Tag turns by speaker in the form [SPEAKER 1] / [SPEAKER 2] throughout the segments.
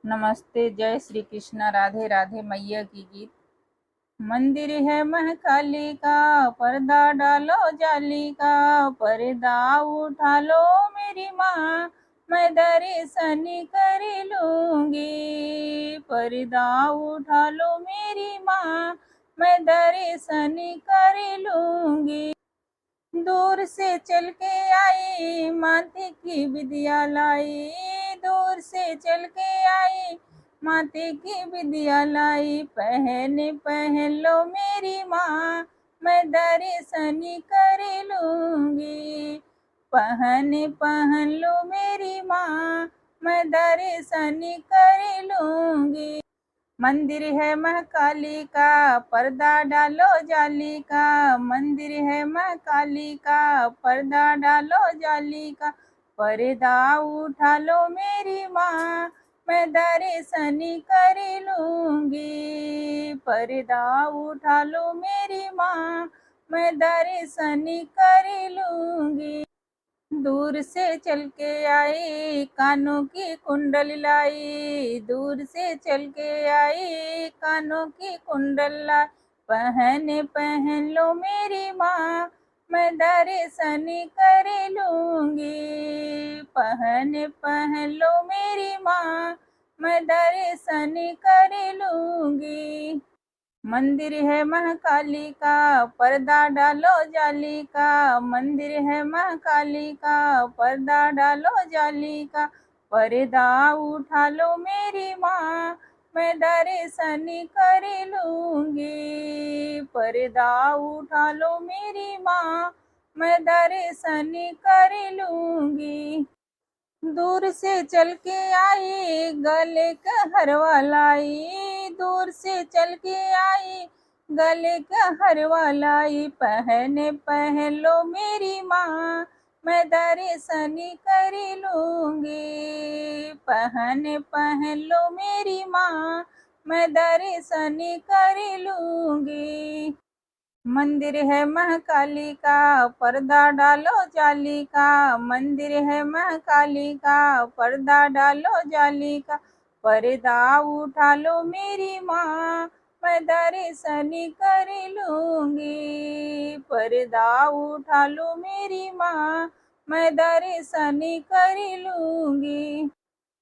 [SPEAKER 1] नमस्ते, जय श्री कृष्ण, राधे राधे मैया की गीत। मंदिर है महाकाली का, पर्दा डालो जाली का, पर्दा उठा लो मेरी माँ, मैं दर्शन कर लूंगी। पर्दा उठा लो मेरी माँ, मैं दर्शन कर लूंगी। दूर से चल के आई, माथे की विद्या लाई। दूर से चल के आई, माथे की विद्या लाई। पहन लो मेरी माँ, मैं दर्शन कर लूंगी। पहन लो मेरी माँ, मैं दर्शन कर लूंगी। मंदिर है महाकाली का, पर्दा डालो जाली का। मंदिर है महाकाली का, पर्दा डालो जाली का। पर्दा उठा लो मेरी माँ, मैं दर्शन कर लूंगी। पर्दा उठा लो मेरी माँ, मैं दर्शन कर लूंगी। दूर से चल के आई, कानों की कुंडल लाई। दूर से चल के आई, कानों की कुंडल लाई। पहन लो मेरी माँ, मैं दर्शन कर लूंगी। पहन लो मेरी माँ, मैं दर्शन कर लूंगी। मंदिर है महाकाली का, पर्दा डालो जाली का। मंदिर है महाकाली का, पर्दा डालो जाली का। पर्दा उठा लो मेरी माँ, मैं दर्शन कर लूंगी। पर्दा उठा लो मेरी माँ, मैं दर्शन कर लूंगी। दूर से चल के आई, गले का हरवा लाई। दूर से चल के आई, गले का हरवा लाई। पहन लो मेरी माँ, मैं दर्शन कर लूंगी। पहन लो मेरी माँ, मैं दर्शन कर लूंगी। मंदिर है महाकाली का, पर्दा डालो जाली का। मंदिर है महाकाली का, पर्दा डालो जाली का। पर्दा उठा लो मेरी माँ, मैं दर्शन कर लूंगी। पर्दा उठा लो मेरी माँ, मैं दर्शन कर लूंगी।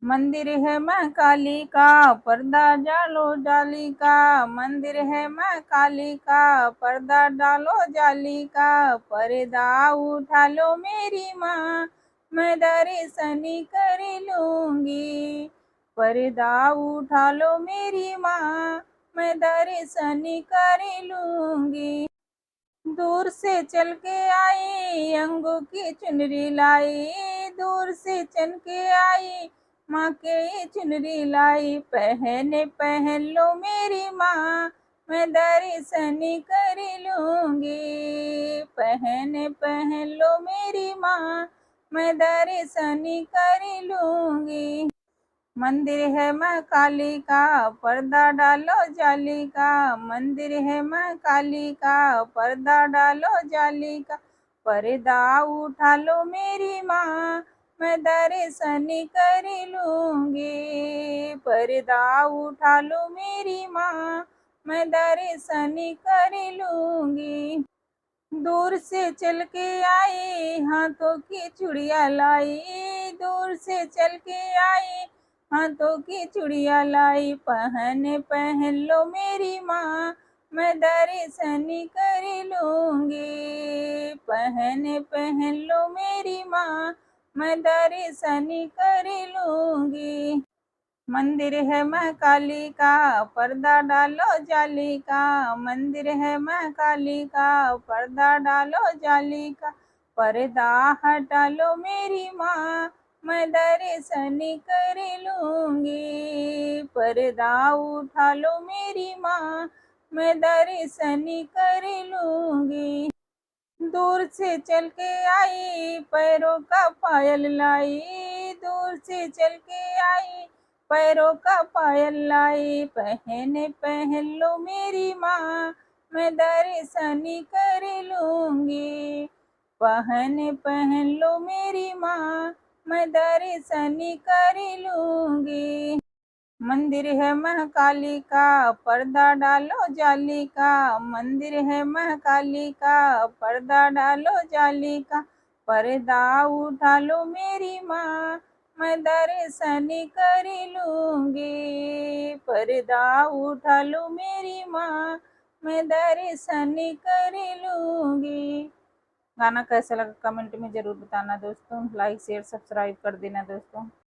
[SPEAKER 1] मंदिर है महाकाली का, पर्दा डालो जाली का। मंदिर है महाकाली का, पर्दा डालो जाली का। पर्दा उठा लो मेरी माँ, मैं दर्शन कर लूंगी। पर्दा उठा लो मेरी माँ, मैं दर्शन कर लूंगी। दूर से चल के आई, अंगों की चुनरी लाई। दूर से चल के आई, माँ के चुनरी लाई। पहन लो मेरी माँ, मैं दर्शन कर लूंगी। पहन लो मेरी माँ, मैं दर्शन कर लूंगी। मंदिर है महाकाली का, पर्दा डालो जाली का। मंदिर है महाकाली का, पर्दा डालो जाली का। पर्दा उठा लो मेरी माँ, मैं दर्शन कर लूंगी। पर्दा उठा लो मेरी माँ, मैं दर्शन कर लूंगी। दूर से चल के आई, हाथों की चूड़िया लाई। दूर से चल के आई, हाथों की चूड़िया लाई। पहन लो मेरी माँ, मैं दर्शन कर लूंगी। पहन लो मेरी माँ, मैं दर्शन कर लूंगी। मंदिर है महाकाली का, पर्दा डालो जाली का। मंदिर है महाकाली का, पर्दा डालो जाली का। पर्दा हटा लो मेरी माँ, मैं दर्शन कर लूंगी। पर्दा उठा लो मेरी माँ, मैं दर्शन कर लूंगी। दूर से चल के आई, पैरों का पायल लाई। दूर से चल के आई, पैरों का पायल लाई। पहन लो मेरी माँ, मैं दर्शन कर लूंगी। पहन लो मेरी माँ, मैं दर्शन कर लूंगी। मंदिर है महाकाली का, पर्दा डालो जाली का। मंदिर है महाकाली का, पर्दा डालो जाली का। पर्दा उठा लो मेरी माँ, मैं दर्शन कर लूंगी। पर्दा उठा लो मेरी माँ, मैं दर्शन कर लूंगी। गाना कैसा लगा कमेंट में जरूर बताना दोस्तों। लाइक शेयर सब्सक्राइब कर देना दोस्तों।